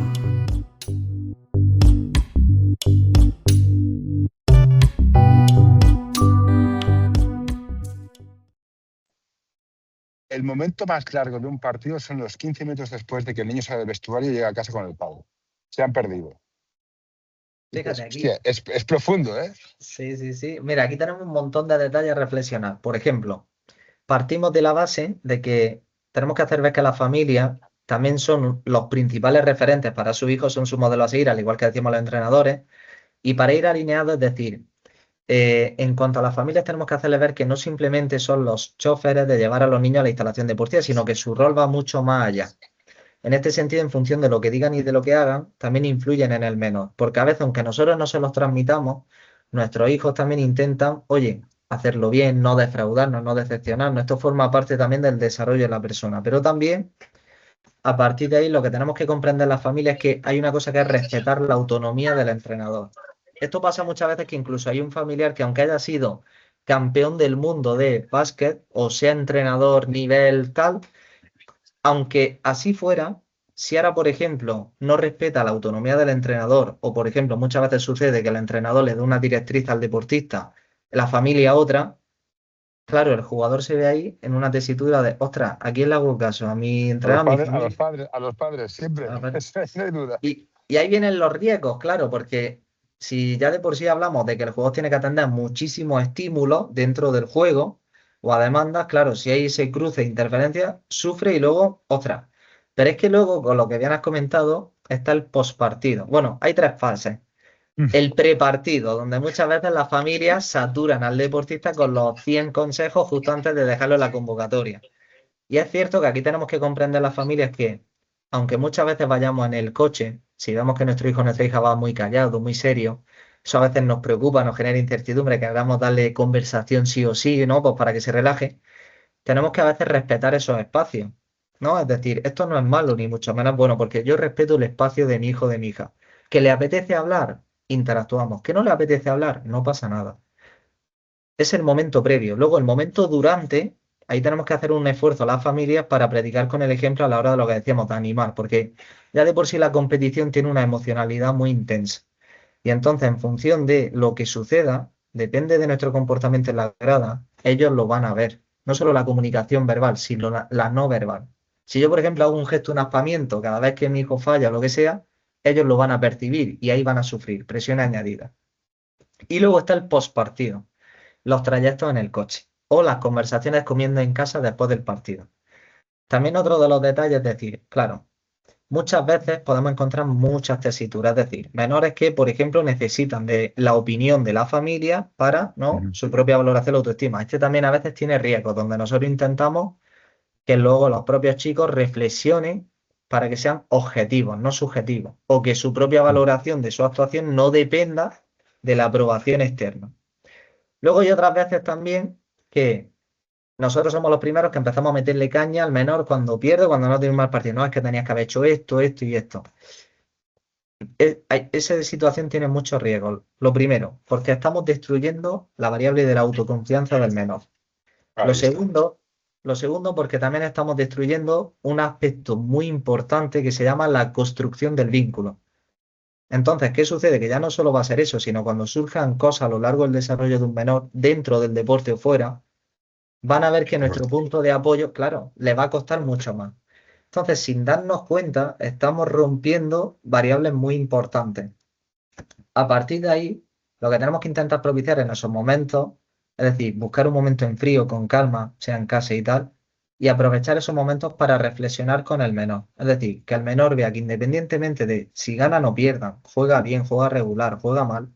el momento más largo de un partido son los 15 minutos después de que el niño sale del vestuario y llega a casa con el padre. Se han perdido. Fíjate aquí. Hostia, es profundo, ¿eh? Sí, sí, sí. Mira, aquí tenemos un montón de detalles a reflexionar. Por ejemplo, partimos de la base de que tenemos que hacer ver que las familias también son los principales referentes para sus hijos, son su modelo a seguir, al igual que decimos los entrenadores. Y para ir alineados, es decir, en cuanto a las familias tenemos que hacerles ver que no simplemente son los choferes de llevar a los niños a la instalación deportiva, sino que su rol va mucho más allá. En este sentido, en función de lo que digan y de lo que hagan, también influyen en el menor. Porque a veces, aunque nosotros no se los transmitamos, nuestros hijos también intentan, oye, hacerlo bien, no defraudarnos, no decepcionarnos. Esto forma parte también del desarrollo de la persona. Pero también, a partir de ahí, lo que tenemos que comprender en las familias es que hay una cosa que es respetar la autonomía del entrenador. Esto pasa muchas veces que incluso hay un familiar que aunque haya sido campeón del mundo de básquet o sea entrenador nivel tal, aunque así fuera, si ahora, por ejemplo, no respeta la autonomía del entrenador o, por ejemplo, muchas veces sucede que el entrenador le da una directriz al deportista, la familia otra, claro, el jugador se ve ahí en una tesitura de, ostras, ¿a quién le hago caso? ¿A mi A los entrenador, a mi padres, a los familia? padres, a los padres, siempre. A ver. Eso no hay duda. Y ahí vienen los riesgos, claro, porque si ya de por sí hablamos de que el jugador tiene que atender muchísimos estímulos dentro del juego o a demandas, claro, si hay ese cruce de interferencias, sufre y luego, ostras. Pero es que luego, con lo que bien has comentado, está el postpartido. Bueno, hay 3 fases. El prepartido, donde muchas veces las familias saturan al deportista con los 100 consejos justo antes de dejarlo en la convocatoria. Y es cierto que aquí tenemos que comprender las familias que, aunque muchas veces vayamos en el coche, si vemos que nuestro hijo o nuestra hija va muy callado, muy serio, eso a veces nos preocupa, nos genera incertidumbre, queramos darle conversación sí o sí, ¿no? Pues para que se relaje, tenemos que a veces respetar esos espacios, ¿no? Es decir, esto no es malo, ni mucho menos bueno, porque yo respeto el espacio de mi hijo o de mi hija. ¿Que le apetece hablar? Interactuamos. ¿Que no le apetece hablar? No pasa nada. Es el momento previo. Luego, el momento durante, ahí tenemos que hacer un esfuerzo a las familias para predicar con el ejemplo a la hora de lo que decíamos, de animar, porque ya de por sí la competición tiene una emocionalidad muy intensa. Y entonces, en función de lo que suceda, depende de nuestro comportamiento en la grada, ellos lo van a ver. No solo la comunicación verbal, sino la no verbal. Si yo, por ejemplo, hago un gesto, un aspamiento cada vez que mi hijo falla o lo que sea, ellos lo van a percibir y ahí van a sufrir presión añadida. Y luego está el postpartido, los trayectos en el coche o las conversaciones comiendo en casa después del partido. También otro de los detalles es decir, claro, muchas veces podemos encontrar muchas tesituras, es decir, menores que, por ejemplo, necesitan de la opinión de la familia para, ¿no?, su propia valoración de la autoestima. Este también a veces tiene riesgos, donde nosotros intentamos que luego los propios chicos reflexionen para que sean objetivos, no subjetivos, o que su propia valoración de su actuación no dependa de la aprobación externa. Luego hay otras veces también que nosotros somos los primeros que empezamos a meterle caña al menor cuando pierde, cuando no tiene un mal partido. No, es que tenías que haber hecho esto, esto y esto. Esa situación tiene muchos riesgos. Lo primero, porque estamos destruyendo la variable de la autoconfianza del menor. Ahí Lo está. segundo, porque también estamos destruyendo un aspecto muy importante que se llama la construcción del vínculo. Entonces, ¿qué sucede? Que ya no solo va a ser eso, sino cuando surjan cosas a lo largo del desarrollo de un menor, dentro del deporte o fuera, van a ver que nuestro punto de apoyo, claro, le va a costar mucho más. Entonces, sin darnos cuenta, estamos rompiendo variables muy importantes. A partir de ahí, lo que tenemos que intentar propiciar en esos momentos, es decir, buscar un momento en frío, con calma, sea en casa y tal, y aprovechar esos momentos para reflexionar con el menor. Es decir, que el menor vea que independientemente de si ganan o pierdan, juega bien, juega regular, juega mal,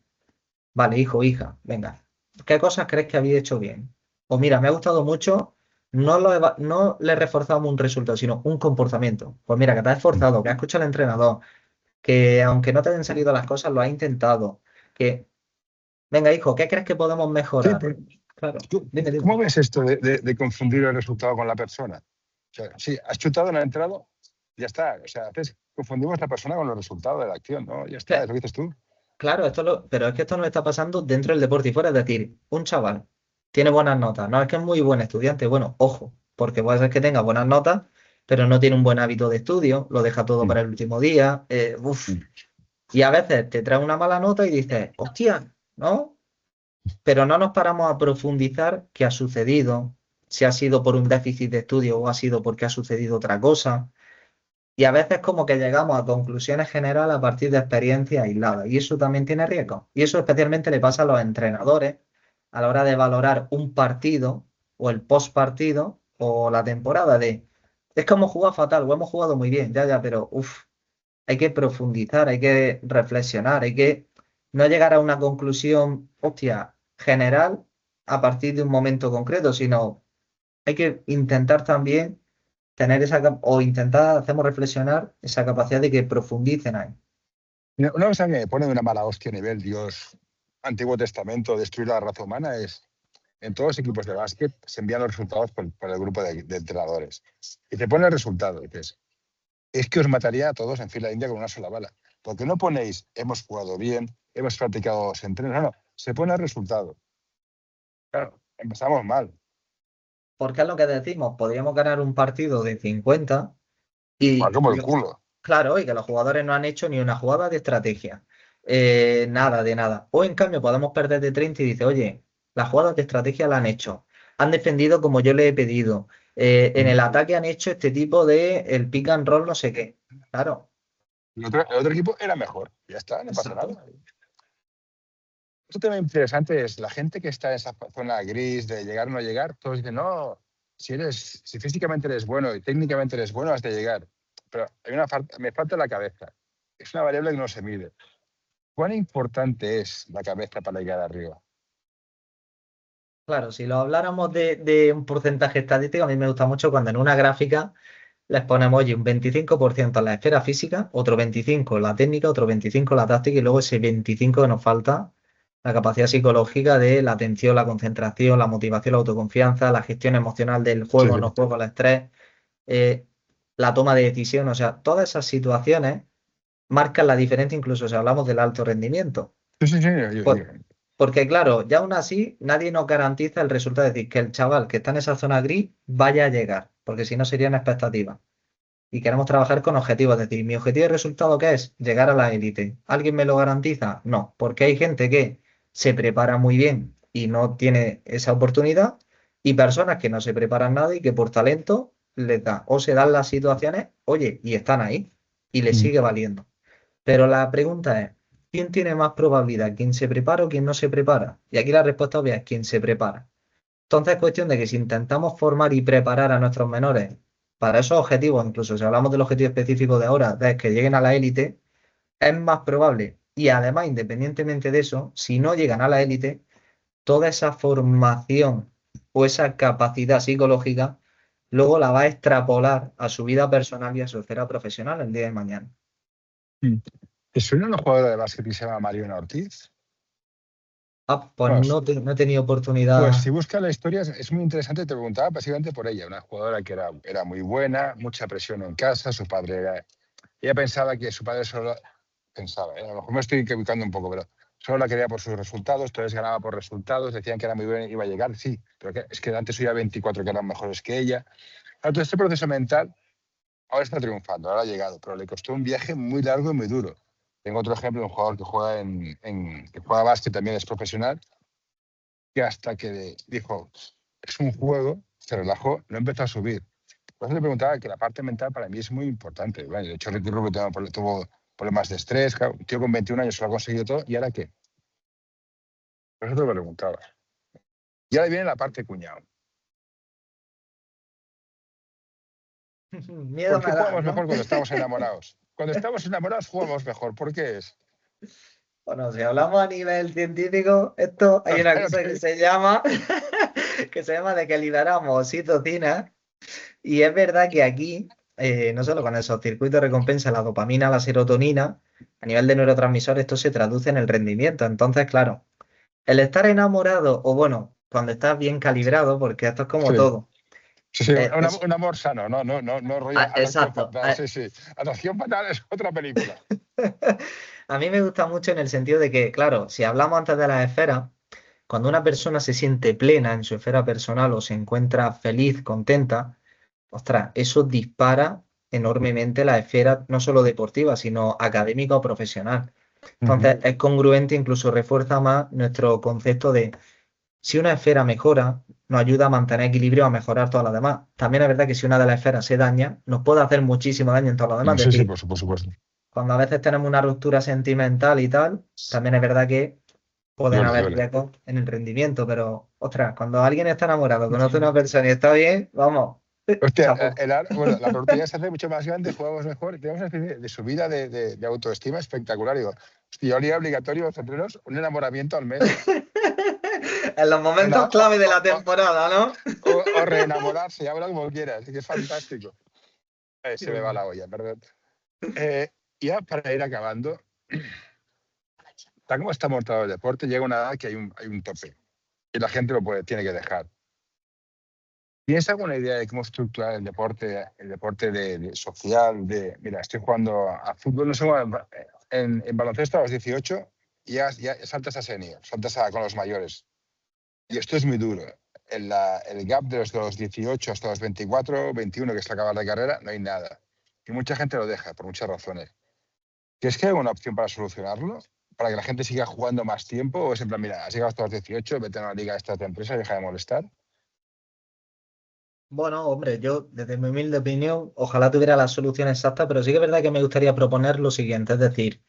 vale, hijo, hija, venga, ¿qué cosas crees que había hecho bien? O mira, me ha gustado mucho, no le reforzamos un resultado, sino un comportamiento. Pues mira, que te has esforzado, que has escuchado al entrenador, que aunque no te hayan salido las cosas, lo has intentado. Que, venga, hijo, ¿qué crees que podemos Sí, mejorar? pero Claro, ¿tú dime. ¿cómo ves esto de confundir el resultado con la persona? O sea, sí, has chutado, no ha entrado, ya está. O sea, confundimos la persona con los resultados de la acción, ¿no? Ya está, es lo que dices tú. Claro, pero es que esto no está pasando dentro del deporte y fuera. Es decir, un chaval tiene buenas notas, no es que es muy buen estudiante. Bueno, ojo, porque puede ser que tenga buenas notas, pero no tiene un buen hábito de estudio, lo deja todo para el último día. Y a veces te trae una mala nota y dices, hostia, ¿no? Pero no nos paramos a profundizar qué ha sucedido, si ha sido por un déficit de estudio o ha sido porque ha sucedido otra cosa. Y a veces como que llegamos a conclusiones generales a partir de experiencias aisladas. Y eso también tiene riesgo. Y eso especialmente le pasa a los entrenadores a la hora de valorar un partido o el post partido o la temporada de es que hemos jugado fatal o hemos jugado muy bien, ya, pero hay que profundizar, hay que reflexionar, hay que no llegar a una conclusión, hostia, general a partir de un momento concreto, sino hay que intentar también tener o intentar, hacemos reflexionar esa capacidad de que profundicen ahí. Mira, una cosa que me pone de una mala hostia a nivel Dios, Antiguo Testamento, destruir la raza humana es, en todos los equipos de básquet se envían los resultados por el grupo de entrenadores. Y te pone el resultado, y dices, es que os mataría a todos en fila india con una sola bala. Porque no ponéis, hemos jugado bien, hemos practicado los entrenos, no, se pone el resultado. Claro, empezamos mal. Porque es lo que decimos, podríamos ganar un partido de 50 y, Mal como el culo. claro, y que los jugadores no han hecho ni una jugada de estrategia. Nada de nada. O en cambio podemos perder de 30 y dice, oye, las jugadas de estrategia la han hecho. han defendido como yo le he pedido. En el ataque han hecho este tipo de el pick and roll, no sé qué. Claro. El otro equipo era mejor. Ya está, no pasa Exacto. nada. Otro tema interesante es la gente que está en esa zona gris de llegar o no llegar. Todos dicen, no, si físicamente eres bueno y técnicamente eres bueno, has de llegar. Pero me falta la cabeza. Es una variable que no se mide. ¿Cuán importante es la cabeza para llegar arriba? Claro, si lo habláramos de un porcentaje estadístico, a mí me gusta mucho cuando en una gráfica les ponemos, oye, un 25% en la esfera física, otro 25% en la técnica, otro 25% en la táctica y luego ese 25% que nos falta, la capacidad psicológica de la atención, la concentración, la motivación, la autoconfianza, la gestión emocional del Sí, juego, sí. no juego, el estrés, la toma de decisión, o sea, todas esas situaciones marcan la diferencia incluso si hablamos del alto rendimiento. Sí, Por- Porque claro, ya aún así nadie nos garantiza el resultado, es decir, que el chaval que está en esa zona gris vaya a llegar, porque si no serían expectativas. Y queremos trabajar con objetivos, es decir, mi objetivo de resultado ¿qué es? Llegar a la élite. ¿Alguien me lo garantiza? No, porque hay gente que se prepara muy bien y no tiene esa oportunidad, y personas que no se preparan nada y que por talento les da, o se dan las situaciones, oye, y están ahí, y les sigue valiendo. Pero la pregunta es, ¿quién tiene más probabilidad? ¿Quién se prepara o quién no se prepara? Y aquí la respuesta obvia es quién se prepara. Entonces es cuestión de que si intentamos formar y preparar a nuestros menores para esos objetivos, incluso si hablamos del objetivo específico de ahora, de que lleguen a la élite, es más probable. Y además, independientemente de eso, si no llegan a la élite, toda esa formación o esa capacidad psicológica luego la va a extrapolar a su vida personal y a su esfera profesional el día de mañana. ¿Te suena una jugadora de básquet que se llama Mariona Ortiz? Pues Bueno, no he tenido pues oportunidad. si buscas la historia es muy interesante. Te preguntaba básicamente por ella, una jugadora que era muy buena, mucha presión en casa, su padre ella pensaba que su padre solo pensaba, a lo mejor me estoy equivocando un poco, pero solo la quería por sus resultados, entonces ganaba por resultados, decían que era muy buena, iba a llegar, sí, pero es que antes había 24 que eran mejores que ella. Entonces este proceso mental ahora está triunfando, ahora ha llegado, pero le costó un viaje muy largo y muy duro. Tengo otro ejemplo de un jugador que juega que juega básquet, también es profesional, que hasta que dijo, es un juego, se relajó, no empezó a subir. Por eso le preguntaba que la parte mental para mí es muy importante. Bueno, de hecho, Ricky Rubio tuvo problemas de estrés, claro, un tío con 21 años se lo ha conseguido todo, ¿y ahora qué? Por eso te lo preguntaba. Y ahora viene la parte cuñado. Miedo ¿Por qué me da, jugamos ¿no? mejor cuando estamos enamorados? Cuando estamos enamorados jugamos mejor. ¿Por qué es? Bueno, si hablamos a nivel científico, esto hay una cosa que se llama de que liberamos oxitocina, y es verdad que aquí, no solo con esos circuitos de recompensa, la dopamina, la serotonina, a nivel de neurotransmisores, esto se traduce en el rendimiento. Entonces, claro, el estar enamorado, o bueno, cuando estás bien calibrado, porque esto es como Sí, todo. sí, Es, un amor sano, no rollo atracción exacto. fatal. Sí. Atracción fatal es otra película. A mí me gusta mucho en el sentido de que, claro, si hablamos antes de las esferas, cuando una persona se siente plena en su esfera personal o se encuentra feliz, contenta, ostras, eso dispara enormemente la esfera no solo deportiva, sino académica o profesional. Entonces, es congruente, incluso refuerza más nuestro concepto de si una esfera mejora, nos ayuda a mantener equilibrio, a mejorar todas las demás. También es verdad que si una de las esferas se daña, nos puede hacer muchísimo daño en todas las demás. Es Sí, decir, por supuesto. cuando a veces tenemos una ruptura sentimental y tal, también es verdad que pueden haber Duele. riesgos en el rendimiento, pero, ostras, cuando alguien está enamorado, conoce a una persona y está bien, vamos, Hostia, chapo. bueno, la productividad se hace mucho más grande, jugamos mejor, tenemos una especie de subida de autoestima espectacular. Digo, hostia, yo haría obligatorio los entrenos un enamoramiento al mes. En los momentos clave de la temporada, ¿no? O reenamorarse, habla como quieras, que es fantástico. Se me va la olla, perdón. Ya para ir acabando, tal como está montado el deporte, llega una edad que hay un tope y la gente tiene que dejar. ¿Tienes alguna idea de cómo estructurar el deporte de social? Mira, estoy jugando a fútbol, no sé, en baloncesto a los 18 y ya saltas a senior, con los mayores. Y esto es muy duro. El gap de los 18 hasta los 24, 21, que es acabar la carrera, no hay nada. Y mucha gente lo deja por muchas razones. ¿Crees que hay alguna opción para solucionarlo? ¿Para que la gente siga jugando más tiempo? ¿O es en plan, mira, has llegado hasta los 18, vete a una liga esta de empresa y deja de molestar? Bueno, hombre, yo desde mi humilde opinión, ojalá tuviera la solución exacta, pero sí que es verdad que me gustaría proponer lo siguiente, es decir,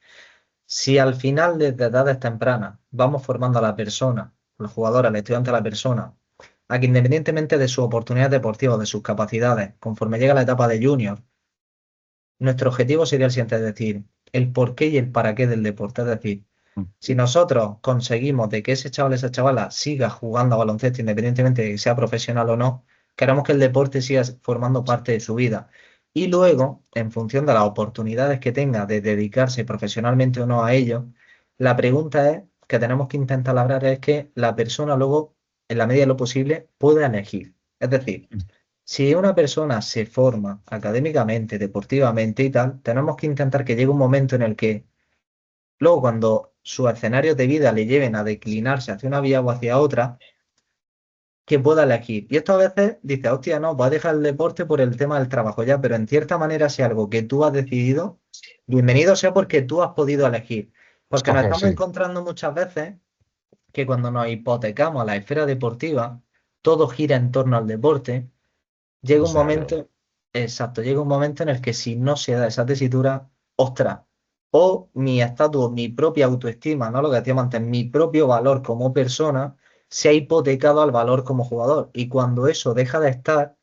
si al final desde edades tempranas vamos formando a la persona, al jugador, al estudiante, a la persona, a que independientemente de sus oportunidades deportivas, de sus capacidades, conforme llega la etapa de junior, nuestro objetivo sería el siguiente, es decir, el porqué y el para qué del deporte. Es decir, si nosotros conseguimos de que ese chaval, esa chavala siga jugando a baloncesto independientemente de que sea profesional o no, queremos que el deporte siga formando parte de su vida. Y luego, en función de las oportunidades que tenga de dedicarse profesionalmente o no a ello, la pregunta es que tenemos que intentar labrar es que la persona luego, en la medida de lo posible, pueda elegir. Es decir, si una persona se forma académicamente, deportivamente y tal, tenemos que intentar que llegue un momento en el que luego cuando sus escenarios de vida le lleven a declinarse hacia una vía o hacia otra, que pueda elegir. Y esto a veces dice, hostia, no, voy a dejar el deporte por el tema del trabajo ya, pero en cierta manera si algo que tú has decidido, bienvenido sea porque tú has podido elegir. Porque nos Escoger, estamos sí. encontrando muchas veces que cuando nos hipotecamos a la esfera deportiva, todo gira en torno al deporte. Llega un Exacto. momento, exacto, llega un momento en el que si no se da esa tesitura, ostras, o mi estatus, mi propia autoestima, ¿no? Lo que decíamos antes, mi propio valor como persona se ha hipotecado al valor como jugador. Y cuando eso deja de estar,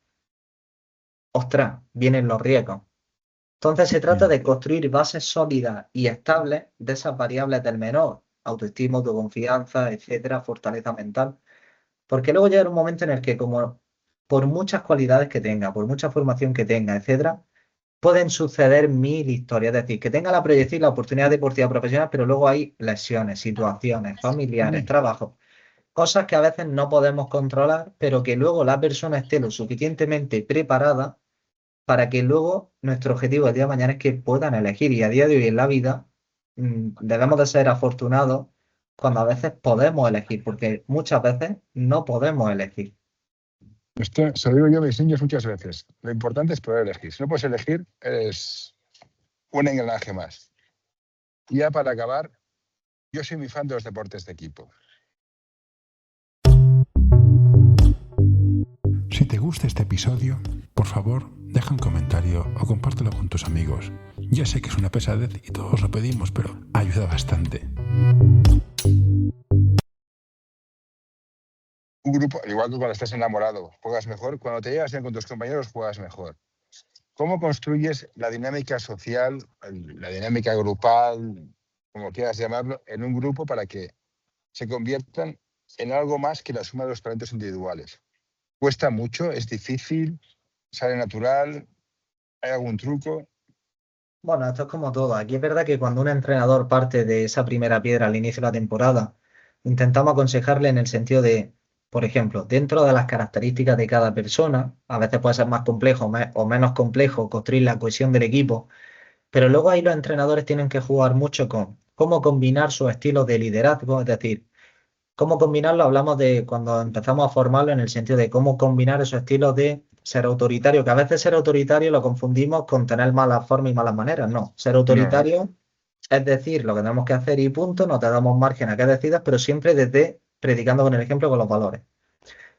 ostras, vienen los riesgos. Entonces se trata de construir bases sólidas y estables de esas variables del menor, autoestima, autoconfianza, etcétera, fortaleza mental. Porque luego llega un momento en el que, como por muchas cualidades que tenga, por mucha formación que tenga, etcétera, pueden suceder mil historias. Es decir, que tenga la proyección y la oportunidad deportiva profesional, pero luego hay lesiones, situaciones, familiares, trabajos, cosas que a veces no podemos controlar, pero que luego la persona esté lo suficientemente preparada para que luego nuestro objetivo el día de mañana es que puedan elegir. Y a día de hoy en la vida debemos de ser afortunados cuando a veces podemos elegir, porque muchas veces no podemos elegir. Esto se lo digo yo a mis niños muchas veces. Lo importante es poder elegir. Si no puedes elegir, eres un engranaje más. Y ya para acabar, yo soy muy fan de los deportes de equipo. Si te gusta este episodio, por favor, deja un comentario o compártelo con tus amigos. Ya sé que es una pesadez y todos lo pedimos, pero ayuda bastante. Un grupo, igual que cuando estás enamorado, juegas mejor. Cuando te llevas bien con tus compañeros, juegas mejor. ¿Cómo construyes la dinámica social, la dinámica grupal, como quieras llamarlo, en un grupo para que se conviertan en algo más que la suma de los talentos individuales? ¿Cuesta mucho? ¿Es difícil? ¿Sale natural? ¿Hay algún truco? Bueno, esto es como todo. Aquí es verdad que cuando un entrenador parte de esa primera piedra al inicio de la temporada, intentamos aconsejarle en el sentido de, por ejemplo, dentro de las características de cada persona, a veces puede ser más complejo o menos complejo construir la cohesión del equipo, pero luego ahí los entrenadores tienen que jugar mucho con cómo combinar sus estilos de liderazgo, es decir, cómo combinarlo, hablamos de cuando empezamos a formarlo en el sentido de cómo combinar esos estilos de ser autoritario, que a veces ser autoritario lo confundimos con tener malas formas y malas maneras. No, ser No. autoritario es decir lo que tenemos que hacer y punto, no te damos margen a que decidas, pero siempre desde predicando con el ejemplo, con los valores.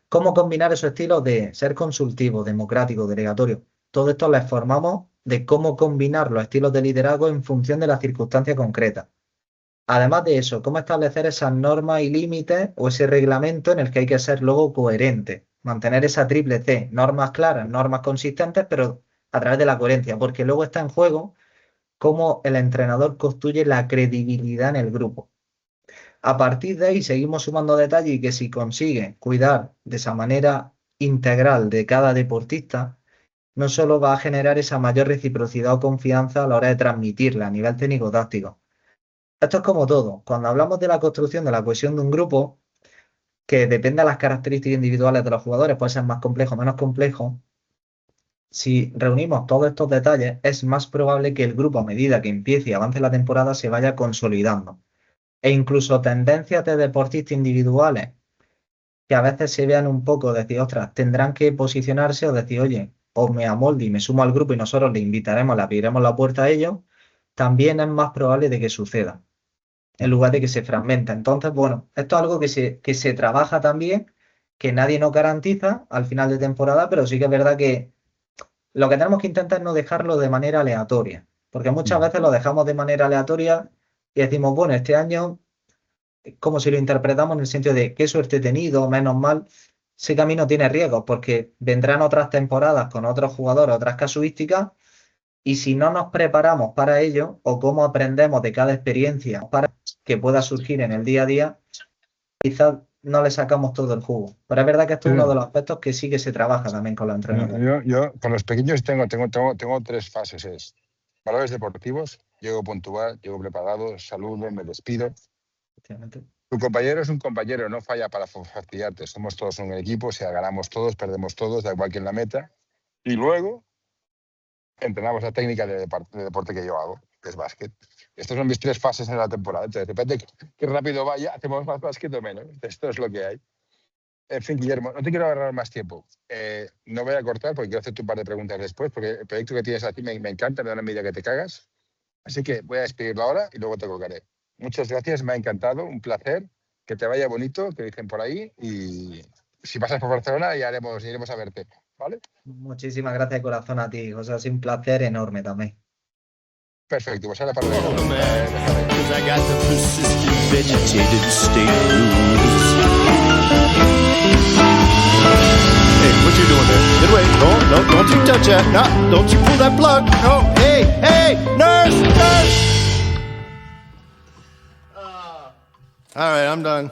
¿Cómo combinar esos estilos de ser consultivo, democrático, delegatorio? Todo esto les formamos de cómo combinar los estilos de liderazgo en función de las circunstancias concretas. Además de eso, cómo establecer esas normas y límites o ese reglamento en el que hay que ser luego coherente. Mantener esa triple C, normas claras, normas consistentes, pero a través de la coherencia, porque luego está en juego cómo el entrenador construye la credibilidad en el grupo. A partir de ahí seguimos sumando detalles y que si consigue cuidar de esa manera integral de cada deportista, no solo va a generar esa mayor reciprocidad o confianza a la hora de transmitirla a nivel técnico-táctico. Esto es como todo. Cuando hablamos de la construcción de la cohesión de un grupo, que depende de las características individuales de los jugadores, puede ser más complejo o menos complejo, si reunimos todos estos detalles, es más probable que el grupo, a medida que empiece y avance la temporada, se vaya consolidando. E incluso tendencias de deportistas individuales que a veces se vean un poco, decir, ostras, tendrán que posicionarse o decir, oye, o me amoldo y me sumo al grupo y nosotros le invitaremos, le abriremos la puerta a ellos, también es más probable de que suceda, en lugar de que se fragmenta. Entonces, bueno, esto es algo que se trabaja también, que nadie nos garantiza al final de temporada, pero sí que es verdad que lo que tenemos que intentar es no dejarlo de manera aleatoria, porque muchas veces lo dejamos de manera aleatoria y decimos, bueno, este año, como si lo interpretamos en el sentido de qué suerte he tenido, menos mal. Ese camino tiene riesgos porque vendrán otras temporadas con otros jugadores, otras casuísticas, y si no nos preparamos para ello o cómo aprendemos de cada experiencia para que pueda surgir en el día a día, quizás no le sacamos todo el jugo. Pero es verdad que esto es uno de los aspectos que sí que se trabaja también con los entrenadores. Yo con los pequeños tengo 3 fases. Es valores deportivos, llego puntual, llego preparado, saludo, me despido. Tu compañero es un compañero, no falla para fastidiarte. Somos todos un equipo, o sea, ganamos todos, perdemos todos, da igual quién la meta. Y luego entrenamos la técnica de deporte que yo hago, que es básquet. Estas son mis 3 fases en la temporada. Entonces, depende de qué rápido vaya, hacemos más básquet o menos. Esto es lo que hay. En fin, Guillermo, no te quiero agarrar más tiempo. No voy a cortar porque quiero hacerte un par de preguntas después, porque el proyecto que tienes aquí me encanta, me da una envidia que te cagas. Así que voy a despedirlo ahora y luego te colgaré. Muchas gracias, me ha encantado, un placer. Que te vaya bonito, que dicen por ahí. Y si pasas por Barcelona, ya iremos a verte. ¿Vale? Muchísimas gracias de corazón a ti, José. Ha sido un placer enorme también. Perfecto, pues ahora para Because I got the persistent vegetative state blues. Hey, what you doing there? Get away. No, don't you touch that. No, don't you pull that plug. No, hey, nurse! All right, I'm done.